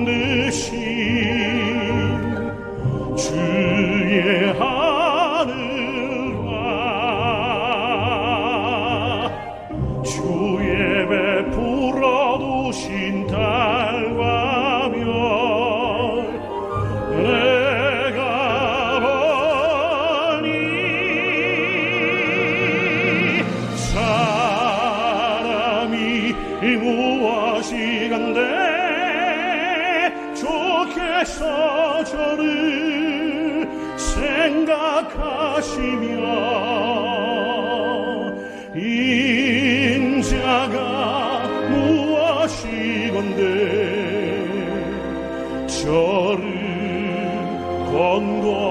만드신 주의 하늘과 주의 베풀어 두신 달과 별 내가 보니 사람이 무엇이간데 주께서 저를 생각하시며 인자가 무엇이건데 저를 권고하시나이까.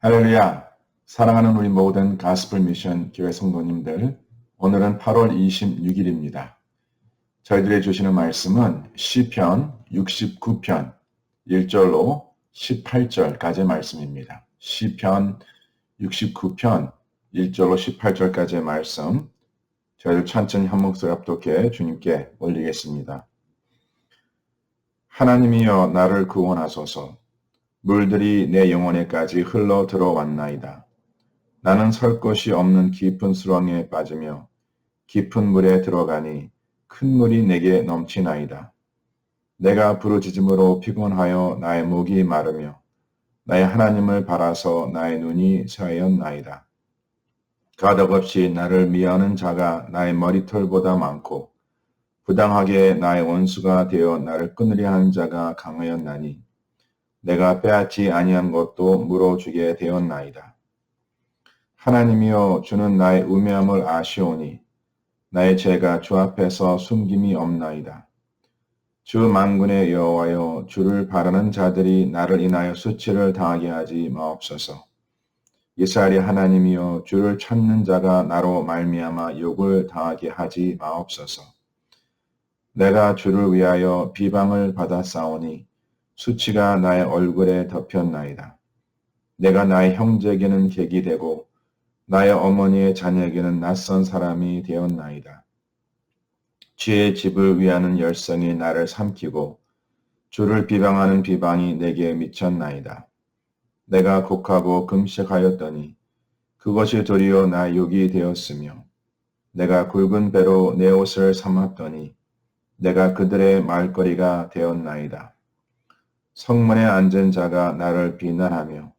할렐루야! 사랑하는 우리 모든 가스펠 미션 교회 성도님들, 오늘은 8월 26일입니다. 저희들이 주시는 말씀은 시편 69편 1절로 18절까지의 말씀입니다. 시편 69편 1절로 18절까지의 말씀, 저희들 천천히 한 목소리 합독해 주님께 올리겠습니다. 하나님이여 나를 구원하소서. 물들이 내 영혼에까지 흘러 들어왔나이다. 나는 설 곳이 없는 깊은 수렁에 빠지며 깊은 물에 들어가니 큰 물이 내게 넘치나이다. 내가 부르짖음으로 피곤하여 나의 목이 마르며 나의 하나님을 바라서 나의 눈이 새하였나이다. 가덕없이 나를 미워하는 자가 나의 머리털보다 많고 부당하게 나의 원수가 되어 나를 끊으려 하는 자가 강하였나니 내가 빼앗지 아니한 것도 물어주게 되었나이다. 하나님이여 주는 나의 우매함을 아시오니 나의 죄가 주 앞에서 숨김이 없나이다. 주 만군의 여호와여 주를 바라는 자들이 나를 인하여 수치를 당하게 하지 마옵소서. 이스라엘의 하나님이여 주를 찾는 자가 나로 말미암아 욕을 당하게 하지 마옵소서. 내가 주를 위하여 비방을 받았사오니 수치가 나의 얼굴에 덮였나이다. 내가 나의 형제에게는 객이 되고 나의 어머니의 자녀에게는 낯선 사람이 되었나이다. 주의 집을 위하는 열성이 나를 삼키고 주를 비방하는 비방이 내게 미쳤나이다. 내가 곡하고 금식하였더니 그것이 도리어 나의 욕이 되었으며 내가 굵은 배로 내 옷을 삼았더니 내가 그들의 말거리가 되었나이다. 성문에 앉은 자가 나를 비난하며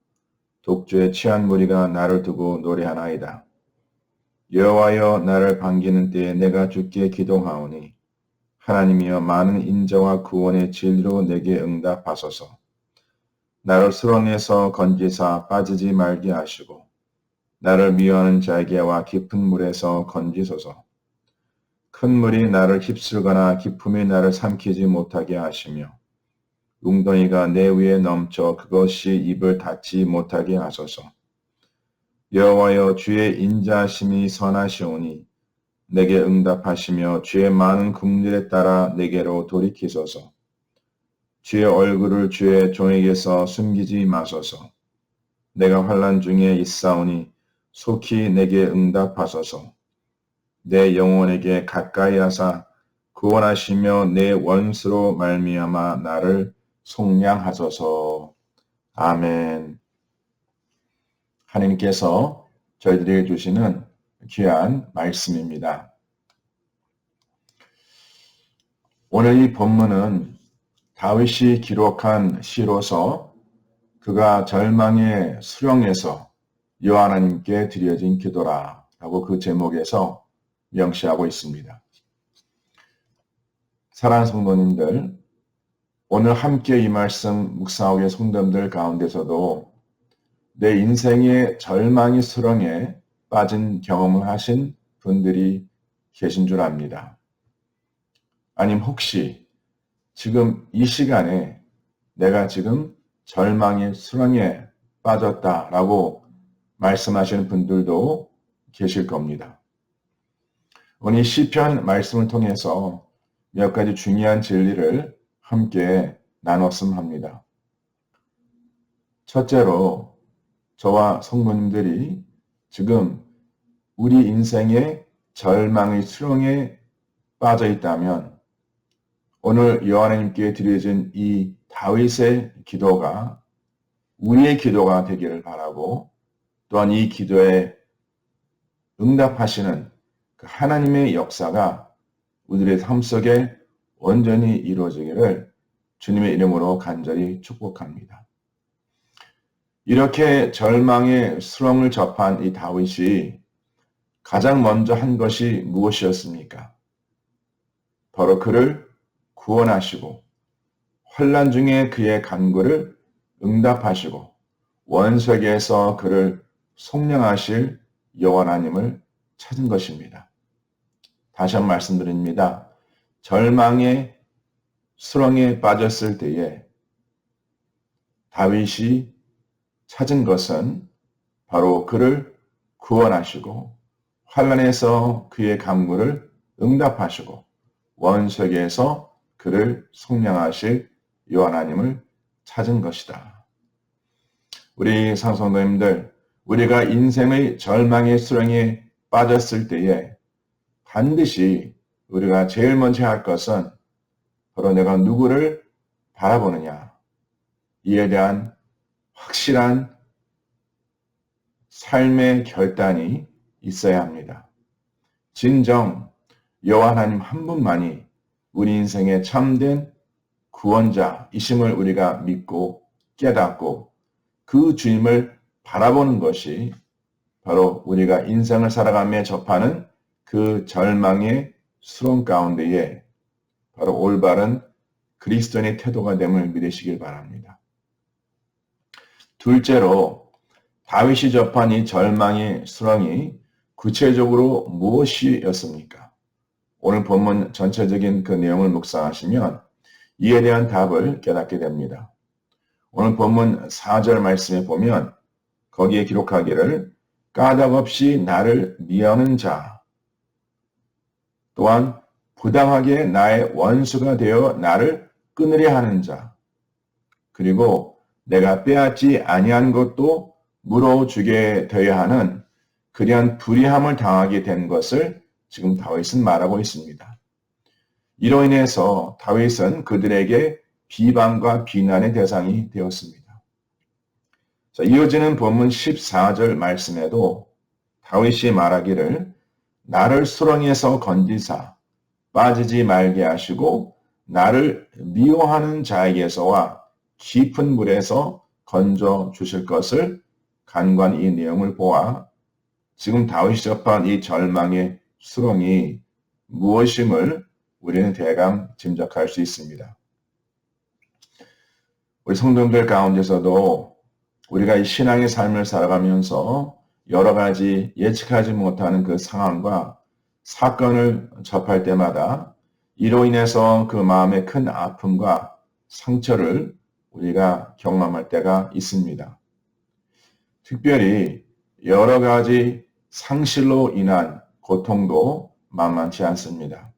독주에 취한 무리가 나를 두고 노래하나이다. 여호와여 나를 반기는 때에 내가 주께 기도하오니 하나님이여 많은 인자와 구원의 진리로 내게 응답하소서. 나를 수렁에서 건지사 빠지지 말게 하시고 나를 미워하는 자에게와 깊은 물에서 건지소서. 큰 물이 나를 휩쓸거나 깊음이 나를 삼키지 못하게 하시며 웅덩이가 내 위에 넘쳐 그것이 입을 닫지 못하게 하소서. 여호와여 주의 인자하심이 선하시오니 내게 응답하시며 주의 많은 긍휼에 따라 내게로 돌이키소서. 주의 얼굴을 주의 종에게서 숨기지 마소서. 내가 환난 중에 있사오니 속히 내게 응답하소서. 내 영혼에게 가까이 하사 구원하시며 내 원수로 말미암아 나를 속량하소서. 아멘. 하나님께서 저희들에게 주시는 귀한 말씀입니다. 오늘 이 본문은 다윗이 기록한 시로서 그가 절망의 수렁에서 여호와 하나님께 드려진 기도라라고 그 제목에서 명시하고 있습니다. 사랑하는 성도님들, 오늘 함께 이 말씀 묵상하고 계신 성도님들 가운데서도 내 인생의 절망의 수렁에 빠진 경험을 하신 분들이 계신 줄 압니다. 아니면 혹시 지금 이 시간에 내가 지금 절망의 수렁에 빠졌다라고 말씀하시는 분들도 계실 겁니다. 오늘 시편 말씀을 통해서 몇 가지 중요한 진리를 함께 나눴으면 합니다. 첫째로 저와 성도님들이 지금 우리 인생의 절망의 수렁에 빠져 있다면 오늘 여호와 하나님께 드려진 이 다윗의 기도가 우리의 기도가 되기를 바라고 또한 이 기도에 응답하시는 그 하나님의 역사가 우리의 삶 속에 온전히 이루어지기를 주님의 이름으로 간절히 축복합니다. 이렇게 절망의 수렁을 접한 이 다윗이 가장 먼저 한 것이 무엇이었습니까? 바로 그를 구원하시고 환난 중에 그의 간구를 응답하시고 원수에게서 그를 속량하실 여호와 하나님을 찾은 것입니다. 다시 한번 말씀드립니다. 절망의 수렁에 빠졌을 때에 다윗이 찾은 것은 바로 그를 구원하시고 환난에서 그의 간구를 응답하시고 원수에게서 그를 속량하실 여호와 하나님을 찾은 것이다. 우리 상성도님들, 우리가 인생의 절망의 수렁에 빠졌을 때에 반드시 우리가 제일 먼저 할 것은 바로 내가 누구를 바라보느냐, 이에 대한 확실한 삶의 결단이 있어야 합니다. 진정 여호와 하나님 한 분만이 우리 인생의 참된 구원자이심을 우리가 믿고 깨닫고 그 주님을 바라보는 것이 바로 우리가 인생을 살아가며 접하는 그 절망의 수렁 가운데에 바로 올바른 그리스도인의 태도가 됨을 믿으시길 바랍니다. 둘째로 다윗이 접한 이 절망의 수렁이 구체적으로 무엇이었습니까? 오늘 본문 전체적인 그 내용을 묵상하시면 이에 대한 답을 깨닫게 됩니다. 오늘 본문 4절 말씀에 보면 거기에 기록하기를 까닭없이 나를 미워하는 자 또한 부당하게 나의 원수가 되어 나를 끊으려 하는 자 그리고 내가 빼앗지 아니한 것도 물어주게 되어야 하는 그러한 불의함을 당하게 된 것을 지금 다윗은 말하고 있습니다. 이로 인해서 다윗은 그들에게 비방과 비난의 대상이 되었습니다. 자, 이어지는 본문 14절 말씀에도 다윗이 말하기를 나를 수렁에서 건지사 빠지지 말게 하시고 나를 미워하는 자에게서와 깊은 물에서 건져 주실 것을 간과한 이 내용을 보아 지금 다윗이 접한 이 절망의 수렁이 무엇임을 우리는 대강 짐작할 수 있습니다. 우리 성도들 가운데서도 우리가 이 신앙의 삶을 살아가면서 여러 가지 예측하지 못하는 그 상황과 사건을 접할 때마다 이로 인해서 그 마음의 큰 아픔과 상처를 우리가 경험할 때가 있습니다. 특별히 여러 가지 상실로 인한 고통도 만만치 않습니다.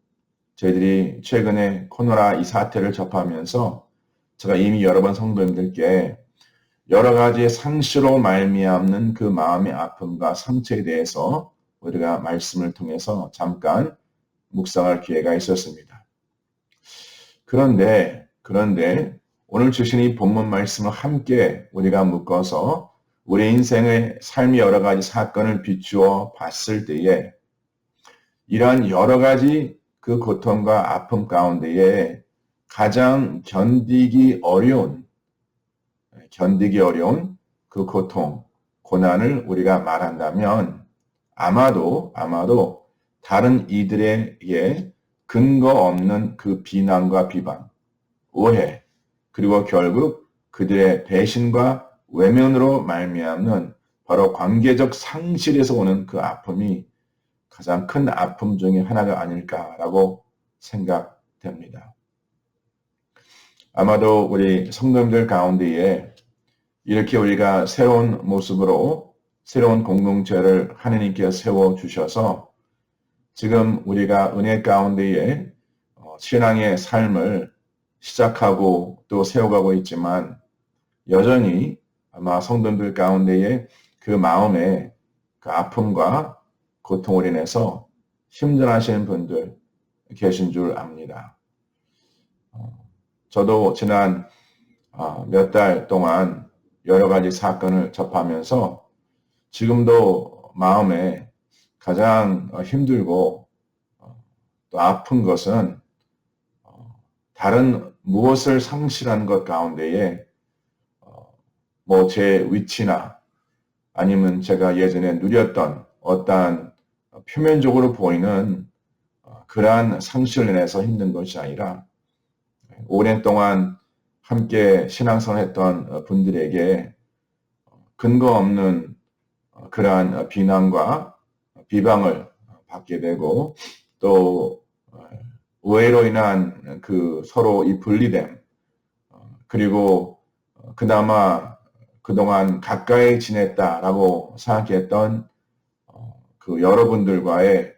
저희들이 최근에 코로나 이 사태를 접하면서 제가 이미 여러 번 성도님들께 여러 가지 상실로 말미암는 그 마음의 아픔과 상처에 대해서 우리가 말씀을 통해서 잠깐 묵상할 기회가 있었습니다. 그런데 오늘 주신 이 본문 말씀을 함께 우리가 묶어서 우리 인생의 삶의 여러 가지 사건을 비추어 봤을 때에 이러한 여러 가지 그 고통과 아픔 가운데에 가장 견디기 어려운 그 고통, 고난을 우리가 말한다면 아마도 다른 이들에게 근거 없는 그 비난과 비방, 오해, 그리고 결국 그들의 배신과 외면으로 말미암는 바로 관계적 상실에서 오는 그 아픔이 가장 큰 아픔 중에 하나가 아닐까라고 생각됩니다. 아마도 우리 성도님들 가운데에 이렇게 우리가 새로운 모습으로 새로운 공동체를 하나님께 세워주셔서 지금 우리가 은혜 가운데에 신앙의 삶을 시작하고 또 세워가고 있지만 여전히 아마 성도들 가운데에 그 마음에 그 아픔과 고통으로 인해서 힘들어하시는 분들 계신 줄 압니다. 저도 지난 몇 달 동안 여러 가지 사건을 접하면서 지금도 마음에 가장 힘들고 또 아픈 것은 다른 무엇을 상실한 것 가운데에 뭐 제 위치나 아니면 제가 예전에 누렸던 어떠한 표면적으로 보이는 그러한 상실을 인해서 힘든 것이 아니라 오랜 동안 함께 신앙생활 했던 분들에게 근거 없는 그러한 비난과 비방을 받게 되고 또 오해로 인한 그 서로 이 분리됨 그리고 그나마 그동안 가까이 지냈다라고 생각했던 그 여러분들과의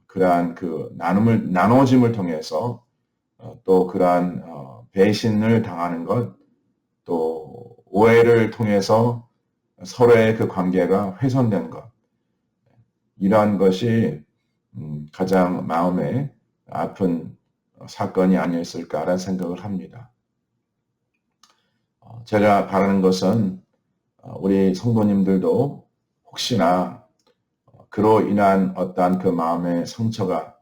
그러한 그 나눠짐을 통해서 또 그러한 배신을 당하는 것, 또 오해를 통해서 서로의 그 관계가 훼손된 것, 이러한 것이 가장 마음에 아픈 사건이 아니었을까라는 생각을 합니다. 제가 바라는 것은 우리 성도님들도 혹시나 그로 인한 어떠한 그 마음의 상처가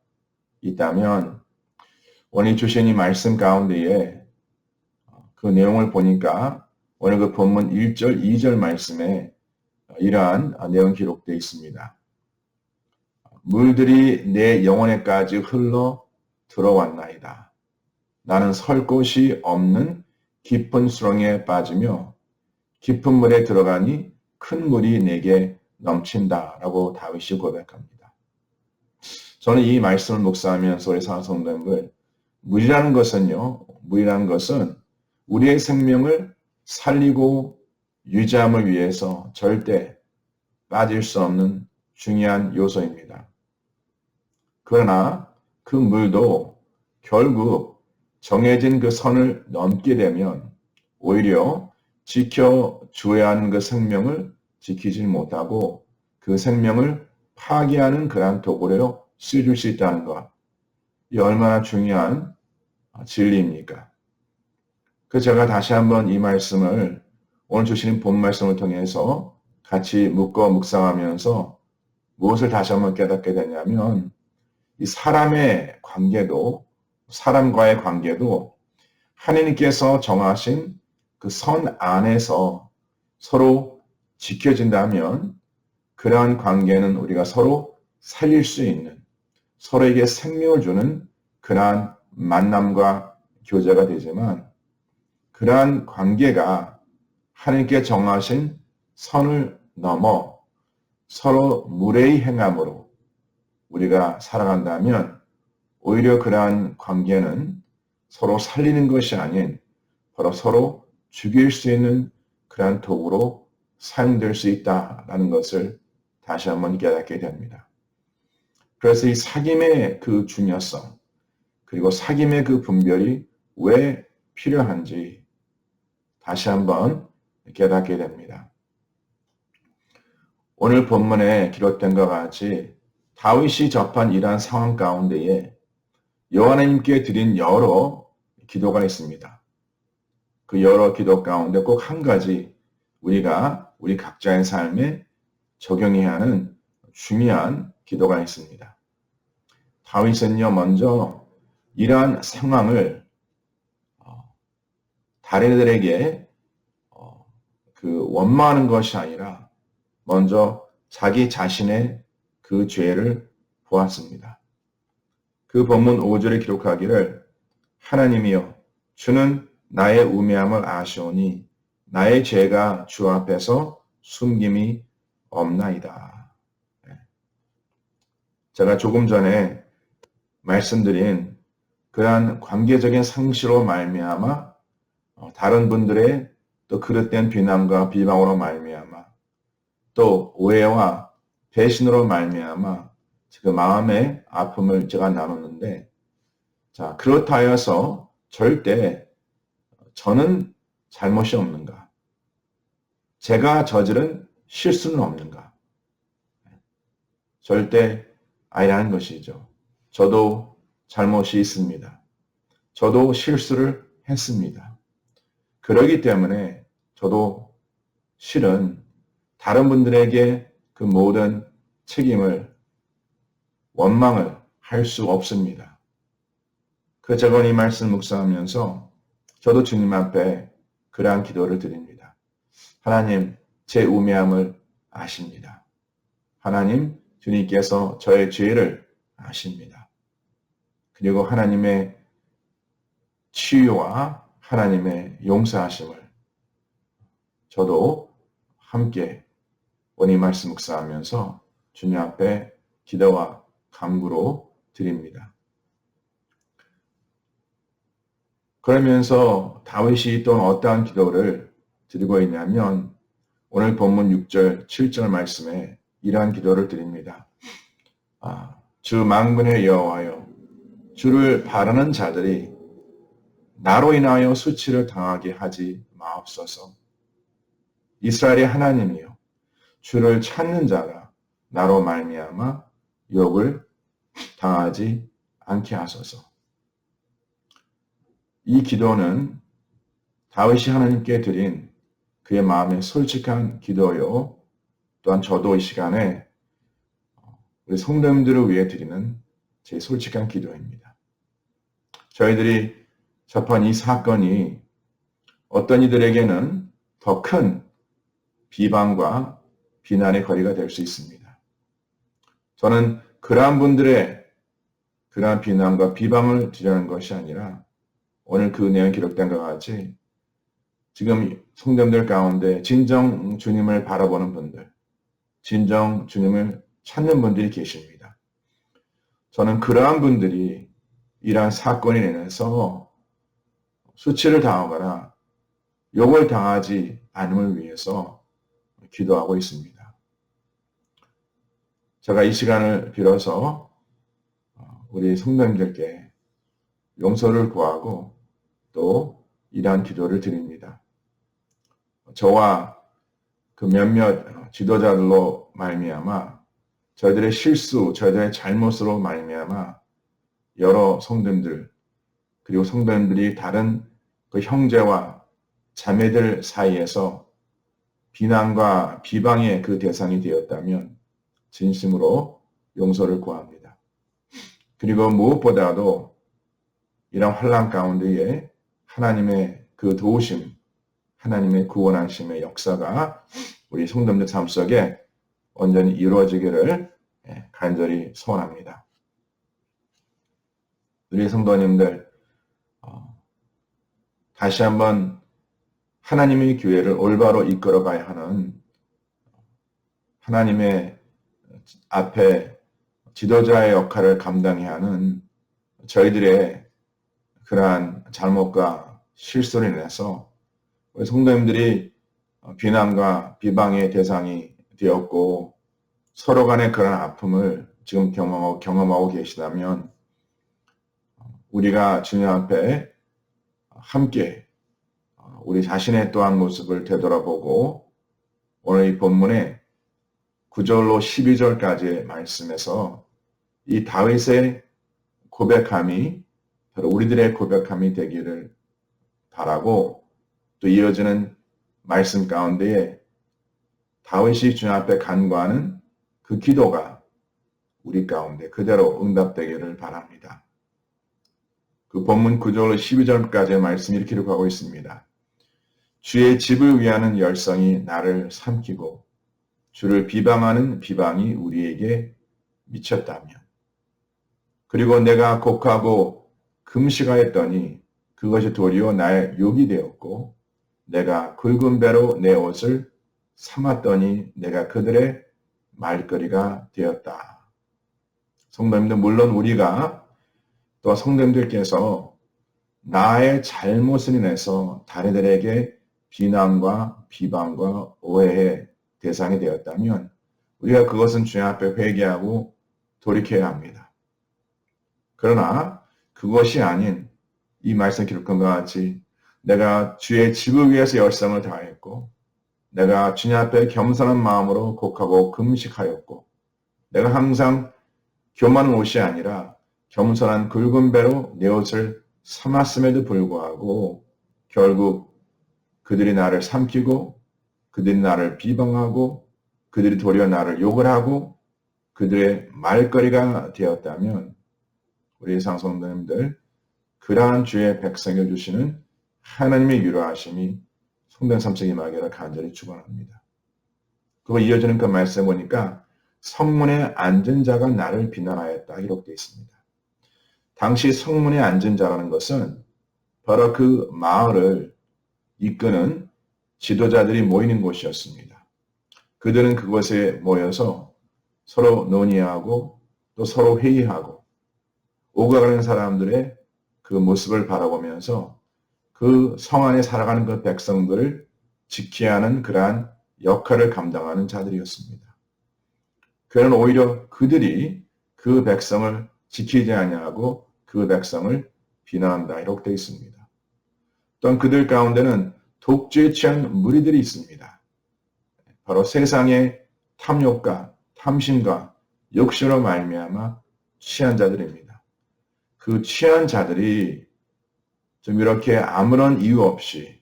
있다면 오늘 주신 이 말씀 가운데에 그 내용을 보니까 오늘 그 본문 1절, 2절 말씀에 이러한 내용 기록되어 있습니다. 물들이 내 영혼에까지 흘러 들어왔나이다. 나는 설 곳이 없는 깊은 수렁에 빠지며 깊은 물에 들어가니 큰 물이 내게 넘친다라고 다윗이 고백합니다. 저는 이 말씀을 묵상하면서 우리 사랑하는 성도님들, 물이라는 것은 우리의 생명을 살리고 유지함을 위해서 절대 빠질 수 없는 중요한 요소입니다. 그러나 그 물도 결국 정해진 그 선을 넘게 되면 오히려 지켜줘야 하는 그 생명을 지키지 못하고 그 생명을 파괴하는 그러한 도구로 쓰여질 수 있다는 것. 이 얼마나 중요한 진리입니까? 제가 다시 한번 이 말씀을 오늘 주시는 본 말씀을 통해서 같이 묵상하면서 무엇을 다시 한번 깨닫게 되냐면 이 사람과의 관계도 하나님께서 정하신 그 선 안에서 서로 지켜진다면 그러한 관계는 우리가 서로 살릴 수 있는 서로에게 생명을 주는 그러한 만남과 교제가 되지만 그러한 관계가 하나님께 정하신 선을 넘어 서로 무례히 행함으로 우리가 살아간다면 오히려 그러한 관계는 서로 살리는 것이 아닌 바로 서로 죽일 수 있는 그러한 도구로 사용될 수 있다라는 것을 다시 한번 깨닫게 됩니다. 그래서 이 사귐의 그 중요성 그리고 사귐의 그 분별이 왜 필요한지 다시 한번 깨닫게 됩니다. 오늘 본문에 기록된 것 같이 다윗이 접한 이러한 상황 가운데에 여호와 하나님께 드린 여러 기도가 있습니다. 그 여러 기도 가운데 꼭 한 가지 우리가 우리 각자의 삶에 적용해야 하는 중요한 기도가 있습니다. 다윗은요, 먼저 이러한 상황을 다른 이들에게 원망하는 것이 아니라 먼저 자기 자신의 그 죄를 보았습니다. 그 본문 5절에 기록하기를 하나님이여 주는 나의 우매함을 아시오니 나의 죄가 주 앞에서 숨김이 없나이다. 제가 조금 전에 말씀드린 그러한 관계적인 상실로 말미암아 다른 분들의 또 그릇된 비난과 비방으로 말미암아 또 오해와 배신으로 말미암아 그 마음의 아픔을 제가 나눴는데, 자, 그렇다 하여서 절대 저는 잘못이 없는가? 제가 저지른 실수는 없는가? 절대 아니라는 것이죠. 저도 잘못이 있습니다. 저도 실수를 했습니다. 그러기 때문에 저도 실은 다른 분들에게 그 모든 책임을 원망을 할 수 없습니다. 제가 이 말씀을 묵상하면서 저도 주님 앞에 그러한 기도를 드립니다. 하나님, 제 우매함을 아십니다. 하나님, 주님께서 저의 죄를 아십니다. 그리고 하나님의 치유와 하나님의 용서하심을 저도 함께 오늘 말씀 묵상하면서 주님 앞에 기도와 간구로 드립니다. 그러면서 다윗이 또 어떠한 기도를 드리고 있냐면 오늘 본문 6절, 7절 말씀에 이러한 기도를 드립니다. 주 만군의 여호와여, 주를 바라는 자들이 나로 인하여 수치를 당하게 하지 마옵소서. 이스라엘의 하나님이여, 주를 찾는 자가 나로 말미암아 욕을 당하지 않게 하소서. 이 기도는 다윗이 하나님께 드린 그의 마음의 솔직한 기도요. 또한 저도 이 시간에 우리 성도님들을 위해 드리는 제 솔직한 기도입니다. 저희들이 접한 이 사건이 어떤 이들에게는 더 큰 비방과 비난의 거리가 될 수 있습니다. 저는 그러한 분들의 그러한 비난과 비방을 드리는 것이 아니라 오늘 그 내용 기록된 것 같이 지금 성도님들 가운데 진정 주님을 바라보는 분들, 진정 주님을 찾는 분들이 계십니다. 저는 그러한 분들이 이러한 사건이 인해서 수치를 당하거나 욕을 당하지 않음을 위해서 기도하고 있습니다. 제가 이 시간을 빌어서 우리 성도님들께 용서를 구하고 또 이러한 기도를 드립니다. 저와 그 몇몇 지도자들로 말미암아 저희들의 실수, 저희들의 잘못으로 말미암아 여러 성도님들 그리고 성도님들이 다른 그 형제와 자매들 사이에서 비난과 비방의 그 대상이 되었다면 진심으로 용서를 구합니다. 그리고 무엇보다도 이런 환난 가운데에 하나님의 그 도우심, 하나님의 구원하심의 역사가 우리 성도님들 삶 속에 온전히 이루어지기를 간절히 소원합니다. 우리 성도님들 다시 한번 하나님의 교회를 올바로 이끌어가야 하는 하나님의 앞에 지도자의 역할을 감당해야 하는 저희들의 그러한 잘못과 실수로 인해서 우리 성도님들이 비난과 비방의 대상이 되었고 서로 간의 그런 아픔을 지금 경험하고 계시다면 우리가 주님 앞에 함께 우리 자신의 또한 모습을 되돌아보고 오늘 이 본문에 9절로 12절까지의 말씀에서 이 다윗의 고백함이 바로 우리들의 고백함이 되기를 바라고, 또 이어지는 말씀 가운데에 다윗이 주님 앞에 간구하는 그 기도가 우리 가운데 그대로 응답되기를 바랍니다. 그 본문 9절로 12절까지의 말씀이 이렇게 기록하고 있습니다. 주의 집을 위하는 열성이 나를 삼키고 주를 비방하는 비방이 우리에게 미쳤다며. 그리고 내가 곡하고 금식하였더니 그것이 도리어 나의 욕이 되었고, 내가 굵은 배로 내 옷을 삼았더니 내가 그들의 말거리가 되었다. 성도님들, 물론 우리가 또 성도님들께서 나의 잘못을 인해서 다리들에게 비난과 비방과 오해의 대상이 되었다면 우리가 그것은 주님 앞에 회개하고 돌이켜야 합니다. 그러나 그것이 아닌 이 말씀 기록한 것 같이 내가 주의 집을 위해서 열성을 다했고, 내가 주님 앞에 겸손한 마음으로 곡하고 금식하였고, 내가 항상 교만한 옷이 아니라 겸손한 굵은 배로 내 옷을 삼았음에도 불구하고 결국 그들이 나를 삼키고 그들이 나를 비방하고 그들이 도리어 나를 욕을 하고 그들의 말거리가 되었다면 우리 상성도님들, 그러한 주의 백성을 주시는 하나님의 유로하심이 성된 삼성이 임하기를 간절히 축원합니다. 그리고 이어지는 그 말씀 보니까 성문에 앉은 자가 나를 비난하였다 기록되어 있습니다. 당시 성문에 앉은 자라는 것은 바로 그 마을을 이끄는 지도자들이 모이는 곳이었습니다. 그들은 그곳에 모여서 서로 논의하고 또 서로 회의하고 오고 가는 사람들의 그 모습을 바라보면서 그 성 안에 살아가는 그 백성들을 지켜야 하는 그러한 역할을 감당하는 자들이었습니다. 그는 오히려 그들이 그 백성을 지키지 아니하고 그 백성을 비난한다 기록되어 있습니다. 또한 그들 가운데는 독주에 취한 무리들이 있습니다. 바로 세상의 탐욕과 탐심과 욕심으로 말미암아 취한 자들입니다. 그 취한 자들이 좀 이렇게 아무런 이유 없이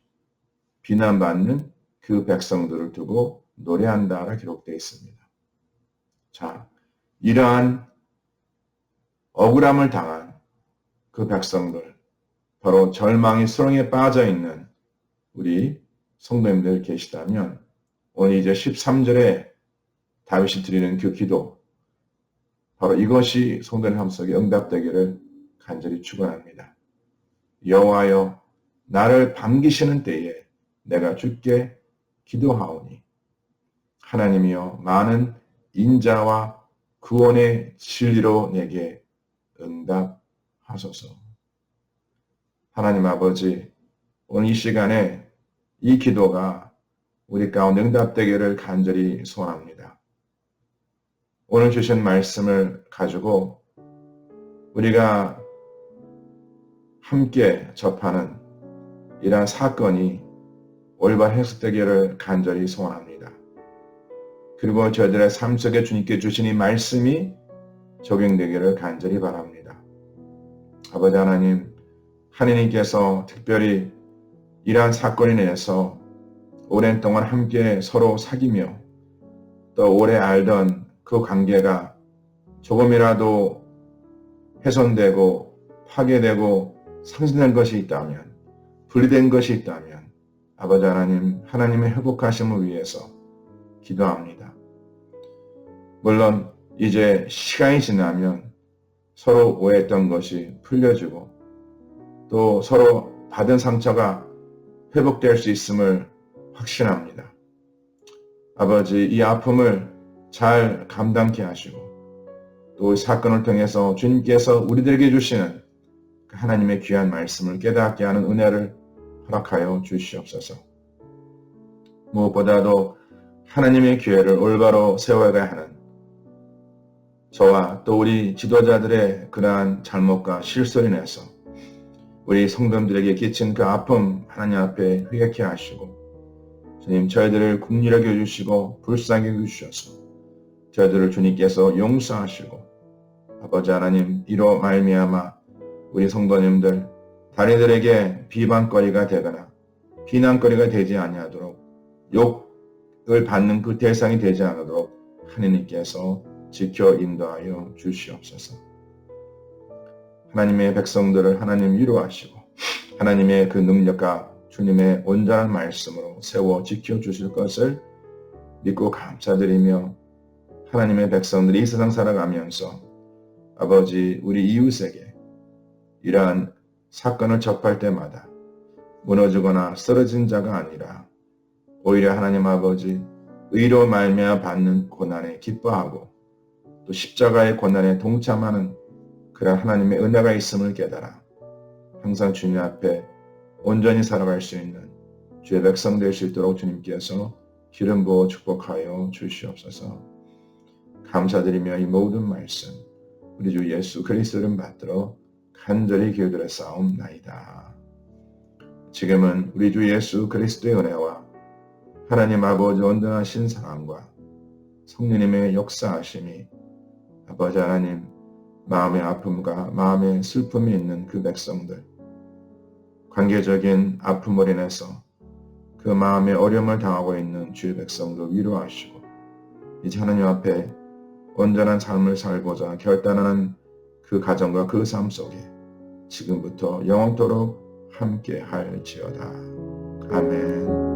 비난받는 그 백성들을 두고 노래한다라 기록되어 있습니다. 자, 이러한 억울함을 당한 그 백성들, 바로 절망의 수렁에 빠져 있는 우리 성도님들 계시다면 오늘 이제 13절에 다윗이 드리는 그 기도, 바로 이것이 성도님 삶 속에 응답되기를 간절히 축원합니다. 여호와여, 나를 반기시는 때에 내가 주께 기도하오니 하나님이여, 많은 인자와 구원의 진리로 내게 응답하소서. 하나님 아버지, 오늘 이 시간에 이 기도가 우리 가운데 응답되기를 간절히 소원합니다. 오늘 주신 말씀을 가지고 우리가 함께 접하는 이러한 사건이 올바른 해석되기를 간절히 소원합니다. 그리고 저희들의 삶 속에 주님께 주신 이 말씀이 적용되기를 간절히 바랍니다. 아버지 하나님, 하느님께서 특별히 이러한 사건에 대해서 오랜 동안 함께 서로 사귀며 또 오래 알던 그 관계가 조금이라도 훼손되고 파괴되고 상실된 것이 있다면, 분리된 것이 있다면 아버지 하나님, 하나님의 회복하심을 위해서 기도합니다. 물론 이제 시간이 지나면 서로 오해했던 것이 풀려지고 또 서로 받은 상처가 회복될 수 있음을 확신합니다. 아버지, 이 아픔을 잘 감당케 하시고 또 이 사건을 통해서 주님께서 우리들에게 주시는 하나님의 귀한 말씀을 깨닫게 하는 은혜를 허락하여 주시옵소서. 무엇보다도 하나님의 교회를 올바로 세워가야 하는 저와 또 우리 지도자들의 그러한 잘못과 실수로 인해서 우리 성도들에게 끼친 그 아픔 하나님 앞에 회개케 하시고 주님, 저희들을 긍휼하게 해주시고 불쌍히 해주셔서 저들을 주님께서 용서하시고 아버지 하나님 이로 말미암아 우리 성도님들 다리들에게 비방거리가 되거나 비난거리가 되지 아니하도록 욕을 받는 그 대상이 되지 않도록 하느님께서 지켜 인도하여 주시옵소서. 하나님의 백성들을 하나님 위로하시고 하나님의 그 능력과 주님의 온전한 말씀으로 세워 지켜주실 것을 믿고 감사드리며 하나님의 백성들이 이 세상 살아가면서 아버지 우리 이웃에게 이러한 사건을 접할 때마다 무너지거나 쓰러진 자가 아니라 오히려 하나님 아버지 의로 말미암아 받는 고난에 기뻐하고 또 십자가의 고난에 동참하는 그런 하나님의 은혜가 있음을 깨달아 항상 주님 앞에 온전히 살아갈 수 있는 주의 백성 될 수 있도록 주님께서 기름 부어 축복하여 주시옵소서. 감사드리며 이 모든 말씀 우리 주 예수 그리스도를 받들어 간절히 기도드려 싸움나이다. 지금은 우리 주 예수 그리스도의 은혜와 하나님 아버지 온전하신 사랑과 성령님의 역사하심이 아버지 하나님 마음의 아픔과 마음의 슬픔이 있는 그 백성들 관계적인 아픔을 인해서 그 마음의 어려움을 당하고 있는 주의 백성들 위로하시고 이제 하나님 앞에 온전한 삶을 살고자 결단하는 그 가정과 그 삶 속에 지금부터 영원토록 함께 할지어다. 아멘.